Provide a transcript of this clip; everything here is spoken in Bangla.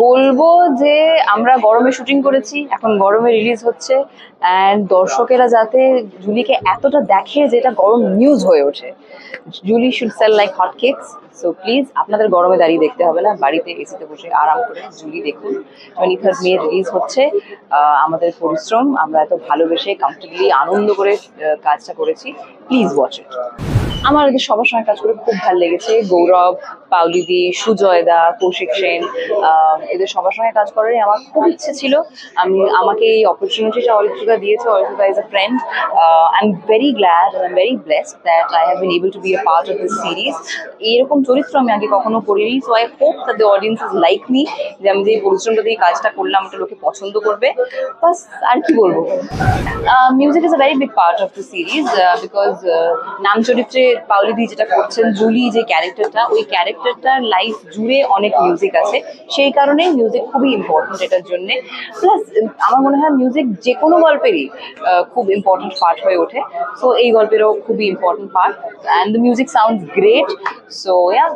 বলবো যে আমরা গরমে শুটিং করেছি, এখন গরমে রিলিজ হচ্ছে, অ্যান্ড দর্শকেরা যাতে জুলিকে এতটা দেখে যেটা গরম নিউজ হয়ে ওঠে। Julie should sell like hot cakes. So please আপনাদের গরমে দাঁড়িয়ে দেখতে হবে না, বাড়িতে এসিতে বসে আরাম করে জুলি দেখুন। 23rd মে রিলিজ হচ্ছে। আমাদের পরিশ্রম, আমরা এত ভালোবেসে কমফর্টেবলি আনন্দ করে কাজটা করেছি। Please watch it. আমার এদের সবার সঙ্গে কাজ করে খুব ভালো লেগেছে। গৌরব, পাউলিদি, সুজয়দা, কৌশিক সেন, এদের সবার সঙ্গে কাজ করারই আমার খুব ইচ্ছে ছিল। আমাকে এই অপরচুনিটিটা অরিত্রিকা দিয়েছে। Aritrika is a friend. I am very glad, I am very blessed that I have been able to be a part of this series. এইরকম চরিত্র আমি আগে কখনো করিনি। So I hope that the audience is like me, যে আমি যে পরিশ্রমটা দিয়ে কাজটা করলাম ওটা লোকে পছন্দ করবে। বাস, আর কি বলবো। Music is a very big part of the series, because নাম চরিত্রে পাউলিদি যেটা করছেন, জুলি যে ক্যারেক্টারটা, ওই ক্যারেক্টারটার লাইফ জুড়ে অনেক মিউজিক আছে। সেই কারণে মিউজিক খুবই ইম্পর্টেন্ট এটার জন্যে। প্লাস আমার মনে হয় মিউজিক যে কোনো গল্পেরই খুব ইম্পর্টেন্ট পার্ট হয়ে ওঠে। সো এই গল্পেরও খুবই important part, and the music sounds great. So yeah,